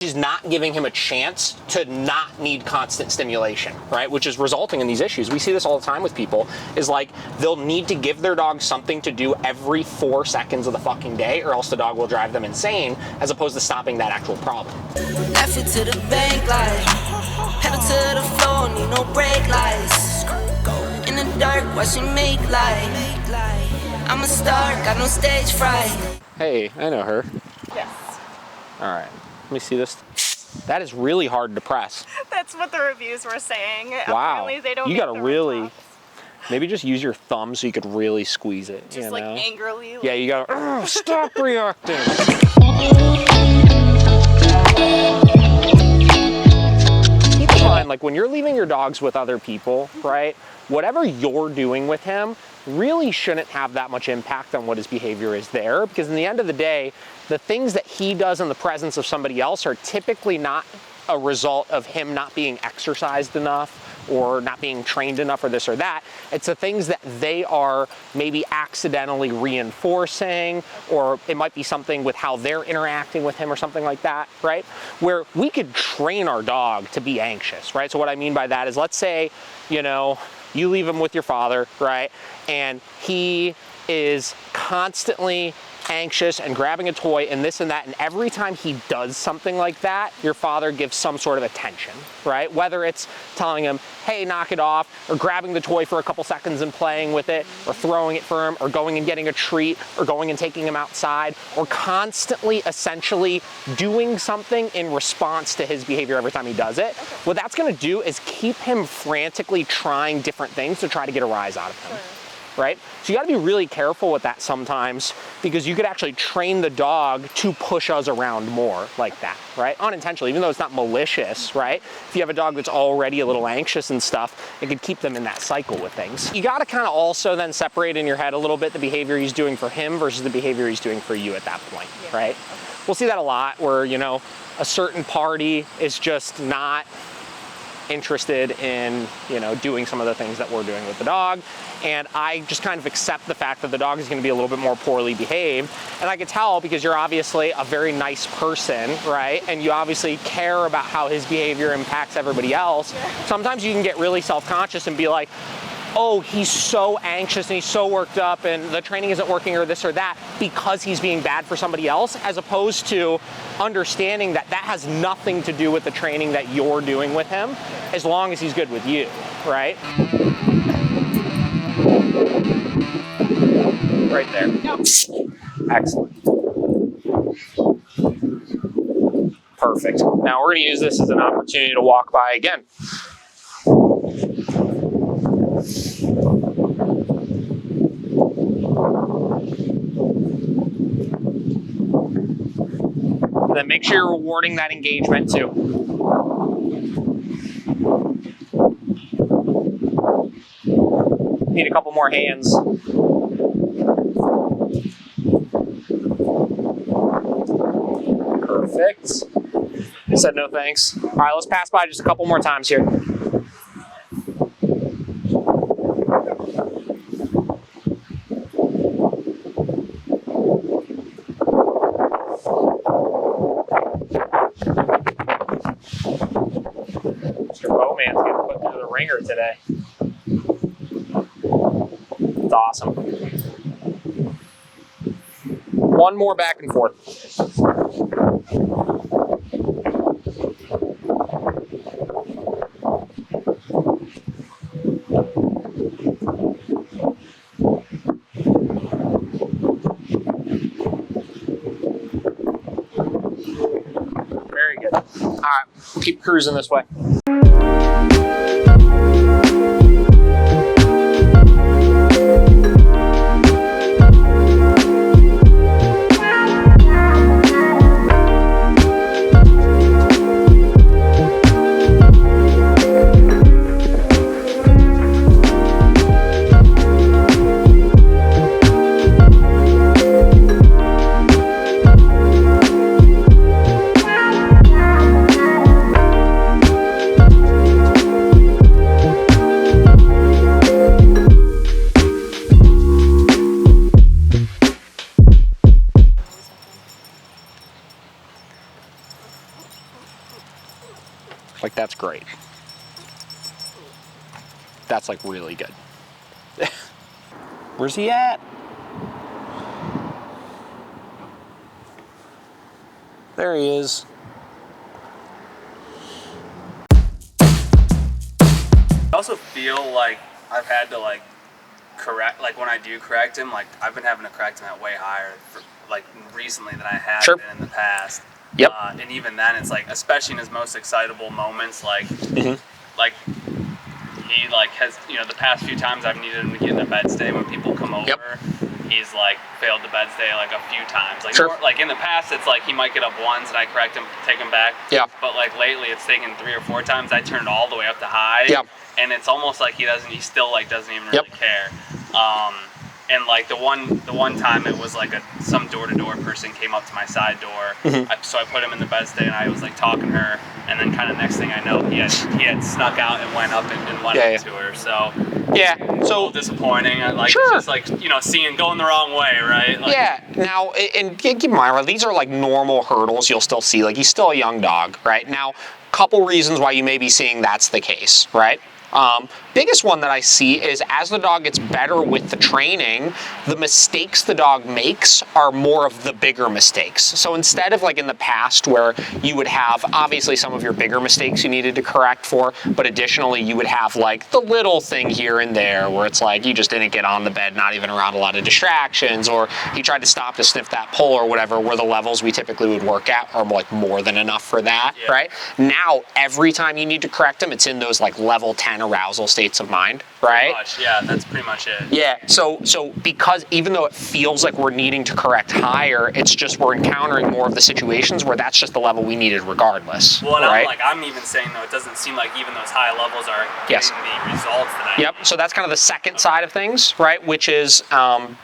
She's not giving him a chance to not need constant stimulation, right? Which is resulting in these issues. We see this all the time with people, is like, they'll need to give their dog something to do every 4 seconds of the fucking day, or else the dog will drive them insane, as opposed to stopping that actual problem. Left it to the bank light, pedal to the floor, need no brake lights. In the dark, watch me make light. I'm a star, got no stage fright. Hey, I know her. Yes. All right. Let me see this. That is really hard to press. That's what the reviews were saying. Wow. Apparently they don't You make gotta the really, tops. maybe just use your thumb so you could really squeeze it. Just you like know? angrily. Yeah, you gotta, stop reacting. Keep in mind, like when you're leaving your dogs with other people, right? Whatever you're doing with him really shouldn't have that much impact on what his behavior is there, because in the end of the day, the things that he does in the presence of somebody else are typically not a result of him not being exercised enough or not being trained enough or this or that. It's the things that they are maybe accidentally reinforcing, or it might be something with how they're interacting with him or something like that, right? Where we could train our dog to be anxious, right? So what I mean by that is, let's say, you know, you leave him with your father, right? And he is constantly anxious and grabbing a toy and this and that, and every time he does something like that, your father gives some sort of attention, right? Whether it's telling him, hey, knock it off, or grabbing the toy for a couple seconds and playing with it, or throwing it for him, or going and getting a treat, or going and taking him outside, or constantly essentially doing something in response to his behavior every time he does it. Okay. What that's gonna do is keep him frantically trying different things to try to get a rise out of him. Sure. Right? So you gotta be really careful with that sometimes, because you could actually train the dog to push us around more like that, right? Unintentionally, even though it's not malicious, right? If you have a dog that's already a little anxious and stuff, it could keep them in that cycle with things. You gotta kind of also then separate in your head a little bit the behavior he's doing for him versus the behavior he's doing for you at that point, yeah. Right? Okay. We'll see that a lot where, you know, a certain party is just not interested in, you know, doing some of the things that we're doing with the dog, and I just kind of accept the fact that the dog is going to be a little bit more poorly behaved, and I can tell because you're obviously a very nice person, right? And you obviously care about how his behavior impacts everybody else. Yeah. Sometimes you can get really self-conscious and be like, oh, he's so anxious and he's so worked up and the training isn't working or this or that because he's being bad for somebody else, as opposed to understanding that that has nothing to do with the training that you're doing with him, as long as he's good with you, right? Right there. Yep. Excellent. Perfect. Now we're going to use this as an opportunity to walk by again. And then make sure you're rewarding that engagement too. Need a couple more hands. Perfect. Said no thanks. All right, let's pass by just a couple more times here. Mr. Bowman's getting put through the ringer today. It's awesome. One more back and forth. Very good. All right, we'll keep cruising this way. Like, that's great. That's like really good. Where's he at? There he is. I also feel like I've had to like correct, like when I do correct him, like I've been having to correct him at way higher, for, like recently than I have Sure. been in the past. Yep. And even then, it's like, especially in his most excitable moments, like, like he like has, you know, the past few times I've needed him to get in a bed stay when people come over. Yep. He's like failed the bed stay like a few times. Like, Sure. like in the past, it's like he might get up once and I correct him, take him back. Yeah. But like lately, it's taken 3 or 4 times. I turned all the way up to high. Yeah. And it's almost like he still like doesn't even really care. And like the one time it was like some door-to-door person came up to my side door. So I put him in the bed stay and I was like talking to her, and then kind of next thing I know, he had snuck out and went up and went up to her. So yeah, a little disappointing. Like, Sure. it's just like, you know, going the wrong way, right? Like, yeah. Now, and keep in mind, right, these are like normal hurdles you'll still see. Like, he's still a young dog, right? Now, couple reasons why you may be seeing that's the case, right? Biggest one that I see is as the dog gets better with the training, the mistakes the dog makes are more of the bigger mistakes. So instead of like in the past where you would have obviously some of your bigger mistakes you needed to correct for, but additionally you would have like the little thing here and there where it's like you just didn't get on the bed, not even around a lot of distractions, or he tried to stop to sniff that pole or whatever, where the levels we typically would work at are like more than enough for that, right? Now, every time you need to correct him, it's in those like level 10 arousal states of mind, right? Yeah, that's pretty much it. Yeah, so because even though it feels like we're needing to correct higher, it's just we're encountering more of the situations where that's just the level we needed regardless. Well, and right? I'm even saying though, it doesn't seem like even those high levels are getting the results that I need. So that's kind of the second side of things, right? Which is, and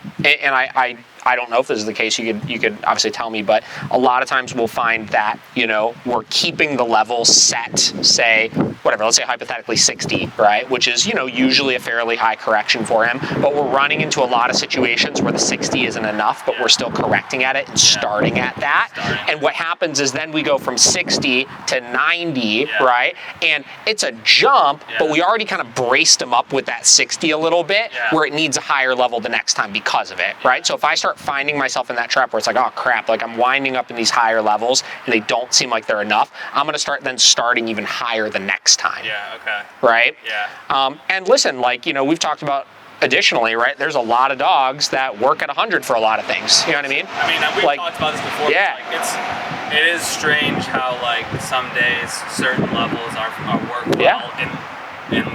I don't know if this is the case. You could obviously tell me, but a lot of times we'll find that, you know, we're keeping the level set, say, whatever, let's say hypothetically 60, right? Which is, you know, usually a fairly high correction for him, but we're running into a lot of situations where the 60 isn't enough, but we're still correcting at it and starting at that. And what happens is then we go from 60 to 90, right? And it's a jump, but we already kind of braced him up with that 60 a little bit, where it needs a higher level the next time because of it, right? So if I start finding myself in that trap where it's like, oh crap, like I'm winding up in these higher levels and they don't seem like they're enough, I'm gonna start then starting even higher the next time. Yeah, okay. Right? Yeah. And listen, like, you know, we've talked about additionally, right, there's a lot of dogs that work at 100 for a lot of things. You know what I mean? I mean, we've like, talked about this before. Yeah. Like it is strange how like some days certain levels are work well and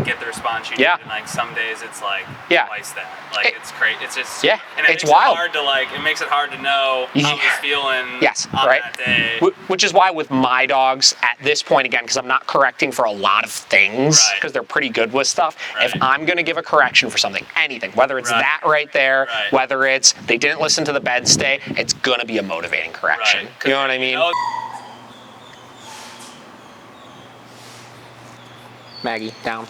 get the response you need, and like some days it's like twice that. Like it's great. It's just and it it's makes wild. It hard to like. It makes it hard to know how he's feeling. On that day. Which is why with my dogs at this point, again, because I'm not correcting for a lot of things, because they're pretty good with stuff. If I'm going to give a correction for something, anything, whether it's that right there, whether it's they didn't listen to the bed stay, it's going to be a motivating correction. You know what I mean? Maggie, down.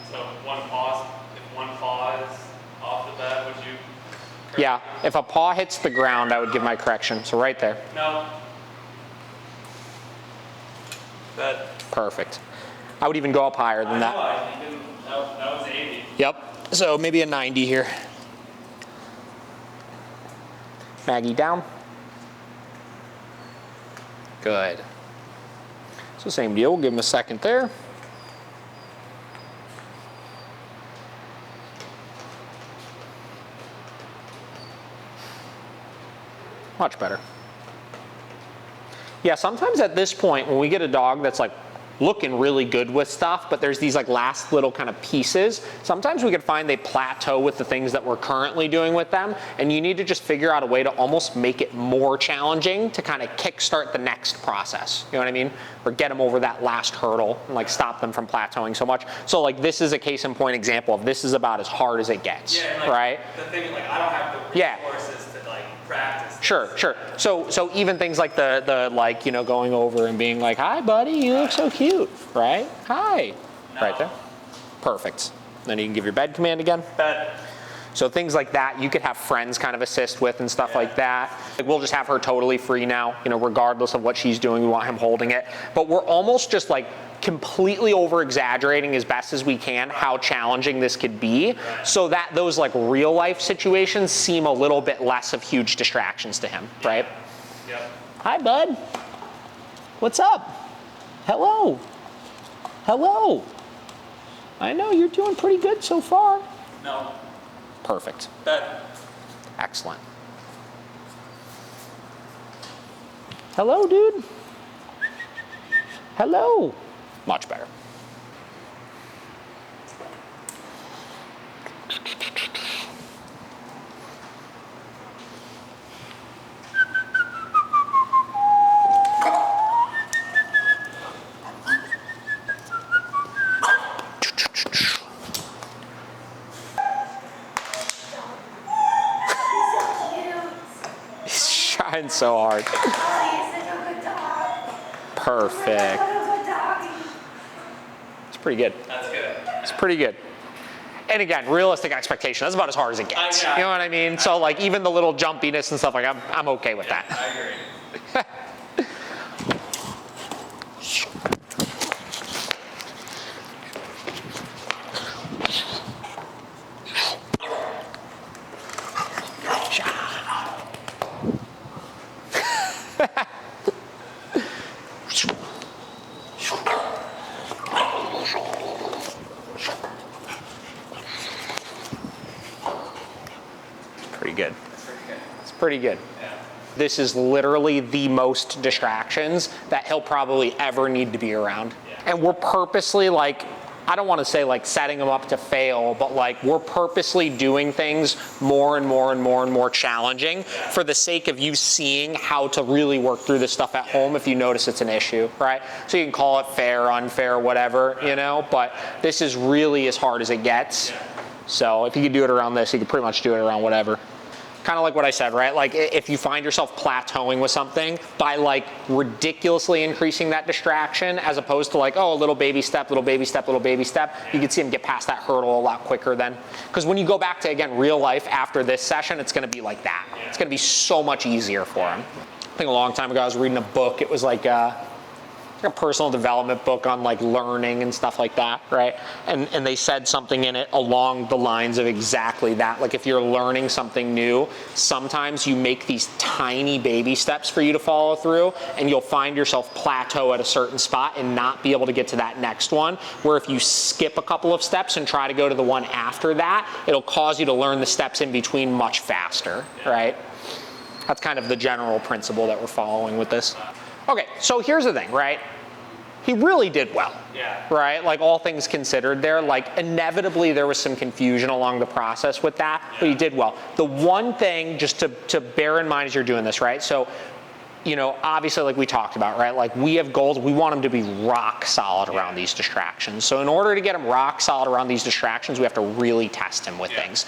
So if one paw is off the bed, would you? Yeah, if a paw hits the ground, I would give my correction. So right there. No. Bed. Perfect. I would even go up higher than that. That was 80. Yep. So maybe a 90 here. Maggie, down. Good. So same deal. We'll give him a second there. Much better. Yeah, sometimes at this point, when we get a dog that's like looking really good with stuff, but there's these like last little kind of pieces, sometimes we can find they plateau with the things that we're currently doing with them, and you need to just figure out a way to almost make it more challenging to kind of kickstart the next process. You know what I mean? Or get them over that last hurdle and like stop them from plateauing so much. So like this is a case in point example of this is about as hard as it gets, Yeah, like, right? The thing is, like, I don't have the resources to like practice. Sure. So even things like the like, you know, going over and being like, hi buddy, you look so cute, right? Hi. No. Right there. Perfect. Then you can give your bed command again. Bed. So things like that, you could have friends kind of assist with and stuff like that. Like we'll just have her totally free now, you know, regardless of what she's doing, we want him holding it. But we're almost just like completely over exaggerating as best as we can how challenging this could be, so that those like real life situations seem a little bit less of huge distractions to him, right? Yep. Hi bud, what's up? Hello, hello. I know you're doing pretty good so far. No. Perfect, Bed. excellent. Hello dude, hello. Much better. He's trying so hard. Perfect. It's pretty good. That's good. It's pretty good. And again, realistic expectation. That's about as hard as it gets. Yeah. You know what I mean? So like even the little jumpiness and stuff like I'm okay with that. I agree. Pretty good. It's pretty good. This is literally the most distractions that he'll probably ever need to be around. And we're purposely like, I don't want to say like setting him up to fail, but like we're purposely doing things more and more and more and more challenging for the sake of you seeing how to really work through this stuff at home if you notice it's an issue, right? So you can call it fair, unfair, whatever, you know, but this is really as hard as it gets. So if you could do it around this, you could pretty much do it around whatever. Kind of like what I said, right? Like if you find yourself plateauing with something by like ridiculously increasing that distraction as opposed to like, oh, a little baby step, little baby step, little baby step, you can see him get past that hurdle a lot quicker then. Because when you go back to, again, real life after this session, it's gonna be like that. It's gonna be so much easier for him. I think a long time ago I was reading a book. It was like a personal development book on like learning and stuff like that, right? And they said something in it along the lines of exactly that. Like if you're learning something new, sometimes you make these tiny baby steps for you to follow through, and you'll find yourself plateau at a certain spot and not be able to get to that next one. Where if you skip a couple of steps and try to go to the one after that, it'll cause you to learn the steps in between much faster, right? That's kind of the general principle that we're following with this. Okay, so here's the thing, right? He really did well, right? Like all things considered there, like inevitably there was some confusion along the process with that, but he did well. The one thing just to bear in mind as you're doing this, right? So, you know, obviously like we talked about, right? Like we have goals, we want him to be rock solid around these distractions. So in order to get him rock solid around these distractions, we have to really test him with things.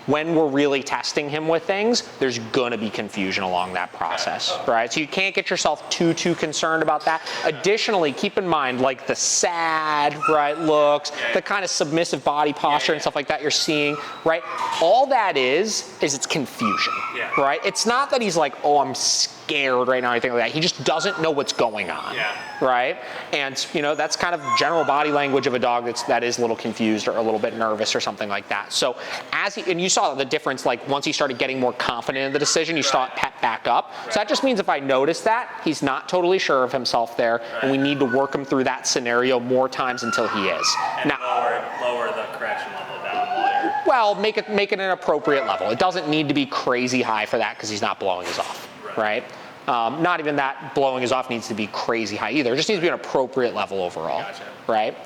When we're really testing him with things, there's gonna be confusion along that process, right? So you can't get yourself too concerned about that. Additionally, keep in mind like the sad, right, looks, the kind of submissive body posture and stuff like that you're seeing, right? All that is it's confusion, right? It's not that he's like, oh, I'm scared right now or anything like that. He just doesn't know what's going on, right? And you know, that's kind of general body language of a dog that is a little confused or a little bit nervous or something like that. So and you saw the difference, like once he started getting more confident in the decision, you saw it pep back up. So that just means if I notice that, he's not totally sure of himself there, and we need to work him through that scenario more times until he is. And now, lower the correction level down while you're... Well, make it an appropriate level. It doesn't need to be crazy high for that because he's not blowing us off, right? Not even that blowing his off needs to be crazy high either. It just needs to be an appropriate level overall, right?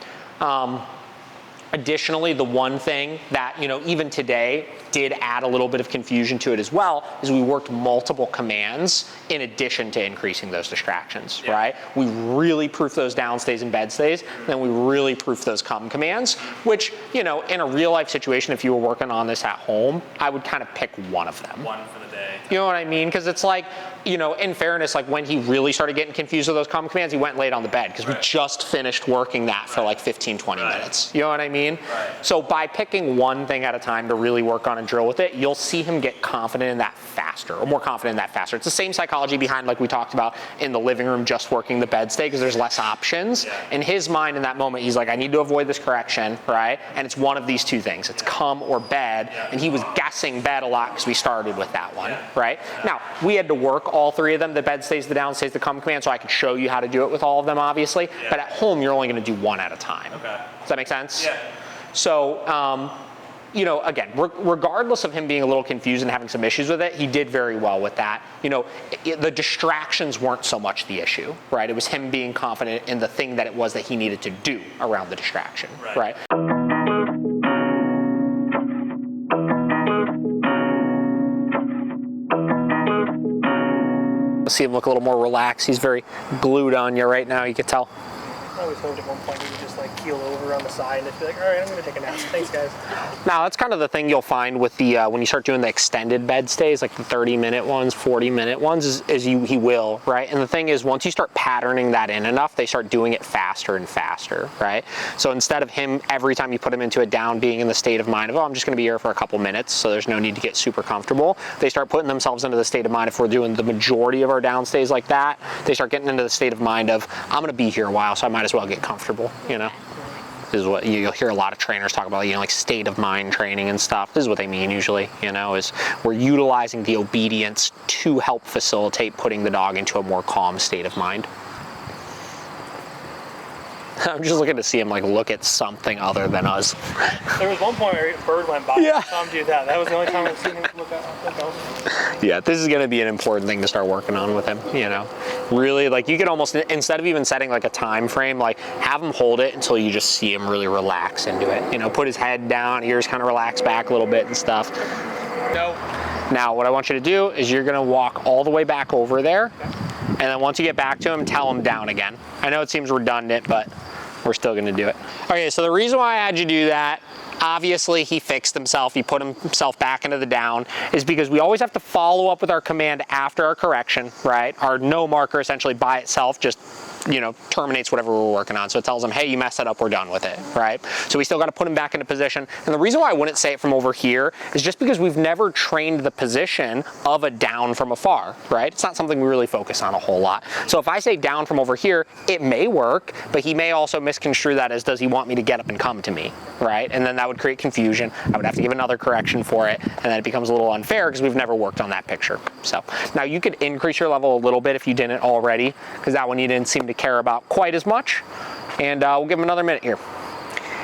Additionally, the one thing that, even today did add a little bit of confusion to it as well is we worked multiple commands in addition to increasing those distractions, right? We really proofed those downstays and bedstays, then we really proofed those come commands, which, in a real life situation, if you were working on this at home, I would kind of pick one of them. One for the day. You know what I mean? Because it's like, in fairness, like when he really started getting confused with those come commands, he went and laid on the bed because we just finished working that for like 15, 20 minutes. You know what I mean? So by picking one thing at a time to really work on and drill with it, you'll see him get confident in that faster, or more confident in that faster. It's the same psychology behind, like we talked about in the living room, just working the bedstay because there's less options. In his mind in that moment, he's like, I need to avoid this correction, right? And it's one of these two things. It's come or bed. And he was guessing bed a lot because we started with that one, right? Now, we had to work all three of them, the bedstays, the downstays, the come command, so I could show you how to do it with all of them, obviously. But at home, you're only going to do one at a time. Does that make sense? Yeah. So, again, regardless of him being a little confused and having some issues with it, he did very well with that. The distractions weren't so much the issue, right? It was him being confident in the thing that it was that he needed to do around the distraction, right? See him look a little more relaxed. He's very glued on you right now, you can tell. I always hoped at one point he would just like keel over on the side and just be like, all right, I'm gonna take a nap. Thanks, guys. Now that's kind of the thing you'll find with the when you start doing the extended bed stays, like the 30-minute ones, 40-minute ones, he will, right? And the thing is, once you start patterning that in enough, they start doing it faster and faster, right? So instead of him, every time you put him into a down, being in the state of mind of, oh, I'm just gonna be here for a couple minutes, so there's no need to get super comfortable, they start putting themselves into the state of mind, if we're doing the majority of our down stays like that, they start getting into the state of mind of, I'm gonna be here a while, so I might as well get comfortable, This is what you'll hear a lot of trainers talk about, like state of mind training and stuff. This is what they mean usually, is we're utilizing the obedience to help facilitate putting the dog into a more calm state of mind. I'm just looking to see him like look at something other than us. There was one point where a bird went by and I saw him do that. That was the only time I've seen him look out. Yeah, this is going to be an important thing to start working on with him, Really, like you could almost, instead of even setting like a time frame, like have him hold it until you just see him really relax into it. Put his head down, ears kind of relax back a little bit and stuff. No. Now, what I want you to do is you're going to walk all the way back over there. And then once you get back to him, tell him down again. I know it seems redundant, but we're still gonna do it. Okay, so the reason why I had you do that, obviously he fixed himself, he put himself back into the down, is because we always have to follow up with our command after our correction, right? Our no marker essentially by itself just terminates whatever we're working on. So it tells them, hey, you messed it up, we're done with it, right? So we still got to put him back into position. And the reason why I wouldn't say it from over here is just because we've never trained the position of a down from afar, right? It's not something we really focus on a whole lot. So if I say down from over here, it may work, but he may also misconstrue that as, does he want me to get up and come to me, right? And then that would create confusion. I would have to give another correction for it, and then it becomes a little unfair because we've never worked on that picture. So now you could increase your level a little bit if you didn't already, because that one you didn't seem to care about quite as much. And we'll give him another minute here.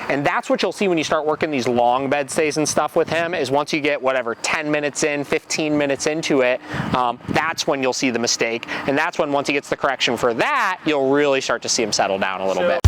And that's what you'll see when you start working these long bed stays and stuff with him, is once you get whatever 10 minutes in, 15 minutes into it, that's when you'll see the mistake. And that's when, once he gets the correction for that, you'll really start to see him settle down a little bit.